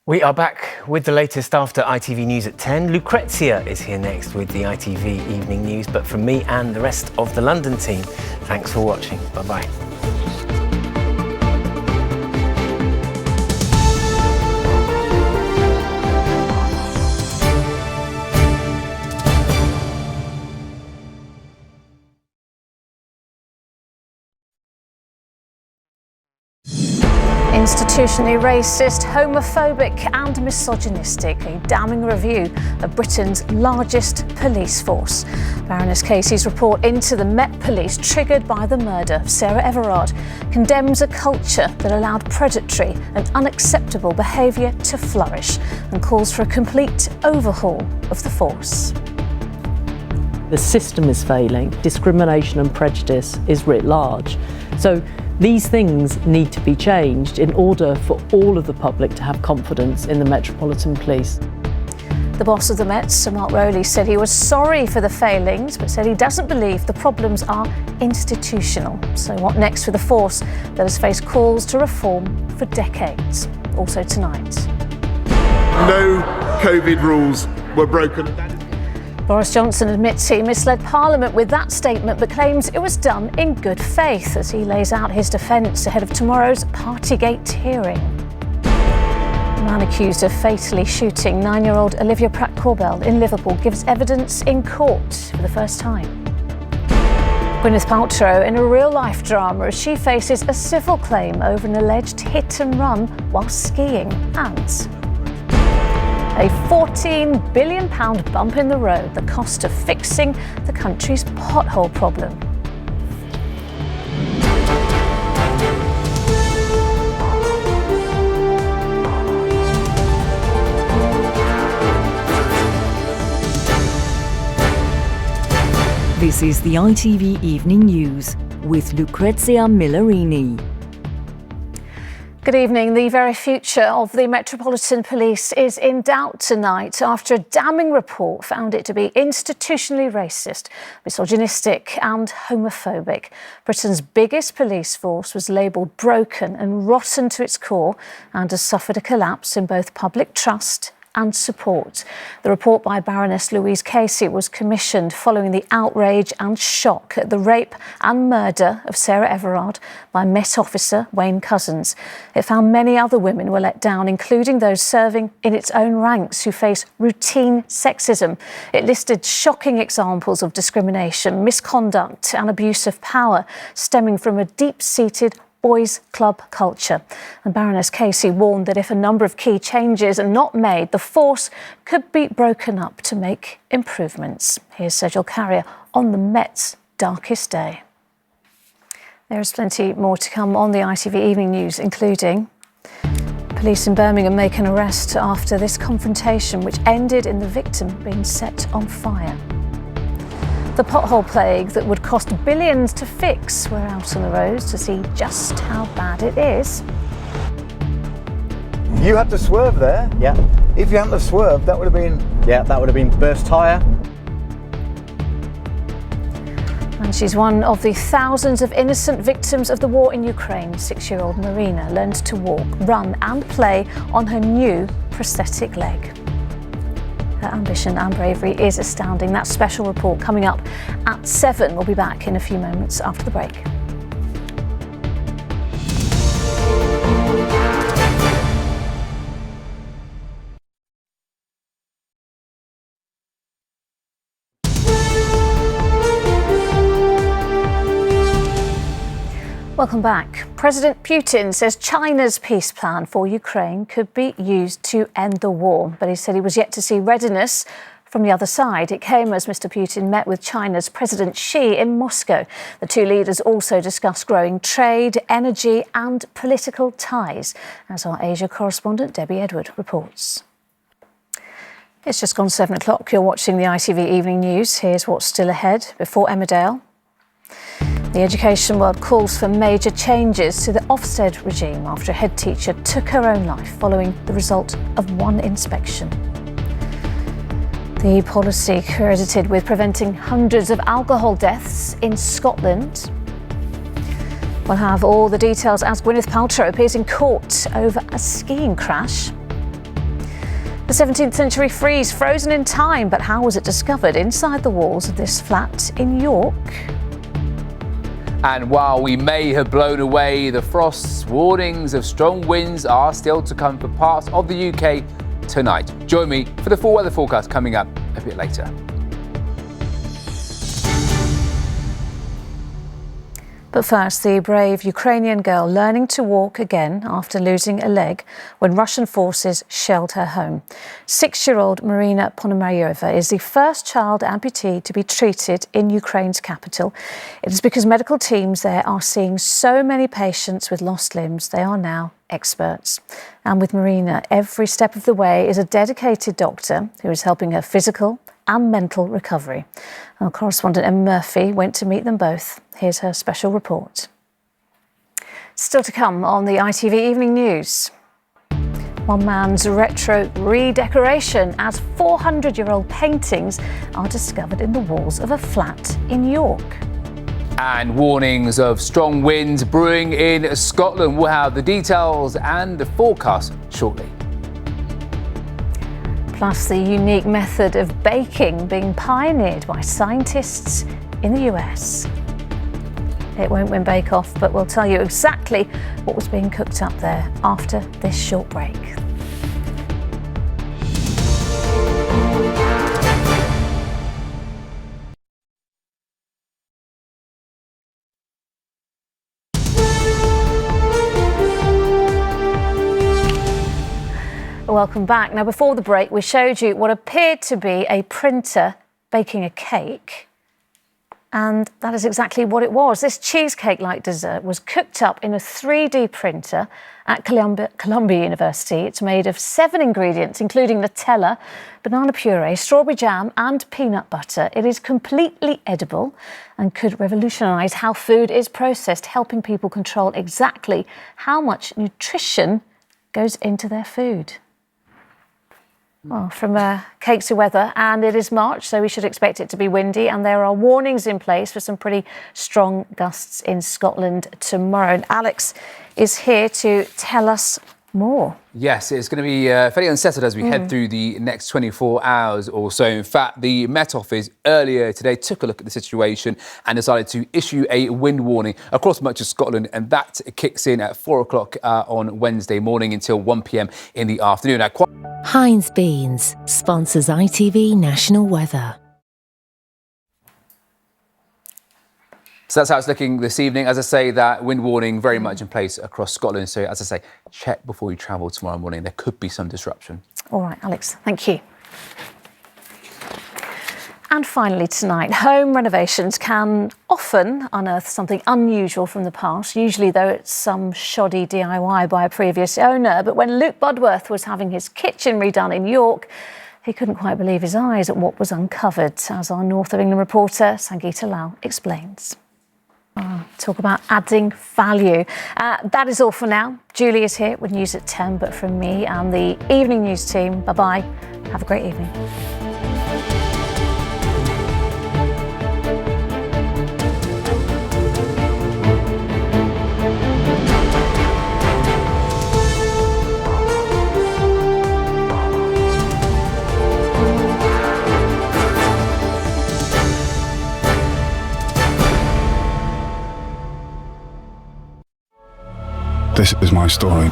We are back with the latest after ITV News at 10. Lucrezia is here next with the ITV Evening News. But from me and the rest of the London team, thanks for watching. Bye-bye. Institutionally racist, homophobic and misogynistic, a damning review of Britain's largest police force. Baroness Casey's report into the Met Police, triggered by the murder of Sarah Everard, condemns a culture that allowed predatory and unacceptable behaviour to flourish and calls for a complete overhaul of the force. The system is failing. Discrimination and prejudice is writ large. So these things need to be changed in order for all of the public to have confidence in the Metropolitan Police. The boss of the Met, Sir Mark Rowley, said he was sorry for the failings, but said he doesn't believe the problems are institutional. So what next for the force that has faced calls to reform for decades? Also tonight. No COVID rules were broken. Boris Johnson admits he misled Parliament with that statement, but claims it was done in good faith as he lays out his defence ahead of tomorrow's Partygate hearing. The man accused of fatally shooting 9-year-old Olivia Pratt-Corbell in Liverpool gives evidence in court for the first time. Gwyneth Paltrow in a real-life drama as she faces a civil claim over an alleged hit-and-run while skiing, and a £14 billion bump in the road, the cost of fixing the country's pothole problem. This is the ITV Evening News with Lucrezia Millarini. Good evening. The very future of the Metropolitan Police is in doubt tonight after a damning report found it to be institutionally racist, misogynistic and homophobic. Britain's biggest police force was labelled broken and rotten to its core and has suffered a collapse in both public trust and support. The report by Baroness Louise Casey was commissioned following the outrage and shock at the rape and murder of Sarah Everard by Met officer Wayne Couzens. It found many other women were let down, including those serving in its own ranks who face routine sexism. It listed shocking examples of discrimination, misconduct and abuse of power stemming from a deep-seated boys' club culture. And Baroness Casey warned that if a number of key changes are not made, the force could be broken up to make improvements. Here's Sejal Carrier on the Met's darkest day. There is plenty more to come on the ITV Evening News, including police in Birmingham make an arrest after this confrontation, which ended in the victim being set on fire. The pothole plague that would cost billions to fix. We're out on the roads to see just how bad it is. You had to swerve there. Yeah. If you hadn't have swerved, that would have been... Yeah, that would have been burst tyre. And she's one of the thousands of innocent victims of the war in Ukraine. 6-year-old Marina learned to walk, run and play on her new prosthetic leg. Her ambition and bravery is astounding. That special report coming up at 7. We'll be back in a few moments after the break. Welcome back. President Putin says China's peace plan for Ukraine could be used to end the war, but he said he was yet to see readiness from the other side. It came as Mr. Putin met with China's President Xi in Moscow. The two leaders also discussed growing trade, energy and political ties, as our Asia correspondent Debbie Edward reports. It's just gone 7 o'clock. You're watching the ITV Evening News. Here's what's still ahead. Before Emmerdale, the education world calls for major changes to the Ofsted regime after a head teacher took her own life following the result of one inspection. The policy credited with preventing hundreds of alcohol deaths in Scotland. We'll have all the details as Gwyneth Paltrow appears in court over a skiing crash. The 17th century frieze frozen in time, but how was it discovered inside the walls of this flat in York? And while we may have blown away the frosts, warnings of strong winds are still to come for parts of the UK tonight. Join me for the full weather forecast coming up a bit later. But first, the brave Ukrainian girl learning to walk again after losing a leg when Russian forces shelled her home. 6-year-old Marina Ponomaryova is the first child amputee to be treated in Ukraine's capital. It is because medical teams there are seeing so many patients with lost limbs, they are now experts. And with Marina, every step of the way is a dedicated doctor who is helping her physical and mental recovery. Our correspondent Emma Murphy went to meet them both. Here's her special report. Still to come on the ITV Evening News. One man's retro redecoration as 400-year-old paintings are discovered in the walls of a flat in York. And warnings of strong winds brewing in Scotland. We'll have the details and the forecast shortly. Plus, the unique method of baking being pioneered by scientists in the US. It won't win Bake Off, but we'll tell you exactly what was being cooked up there after this short break. Welcome back. Now, before the break, we showed you what appeared to be a printer baking a cake. And that is exactly what it was. This cheesecake-like dessert was cooked up in a 3D printer at Columbia University. It's made of 7 ingredients, including Nutella, banana puree, strawberry jam and peanut butter. It is completely edible and could revolutionise how food is processed, helping people control exactly how much nutrition goes into their food. Well, from cake to weather, and it is March, so we should expect it to be windy, and there are warnings in place for some pretty strong gusts in Scotland tomorrow. And Alex is here to tell us more. Yes, it's going to be fairly unsettled as we head through the next 24 hours or so. In fact, the Met Office earlier today took a look at the situation and decided to issue a wind warning across much of Scotland, and that kicks in at 4 o'clock on Wednesday morning until 1 p.m. in the afternoon. Now, Heinz Beans sponsors ITV National Weather. So that's how it's looking this evening. As I say, that wind warning very much in place across Scotland. So as I say, check before you travel tomorrow morning. There could be some disruption. All right, Alex, thank you. And finally tonight, home renovations can often unearth something unusual from the past, usually though it's some shoddy DIY by a previous owner. But when Luke Budworth was having his kitchen redone in York, he couldn't quite believe his eyes at what was uncovered, as our North of England reporter Sangeeta Lal explains. Talk about adding value. That is all for now. Julie is here with news at 10, but from me and the Evening News team, bye-bye. Have a great evening. This is my story.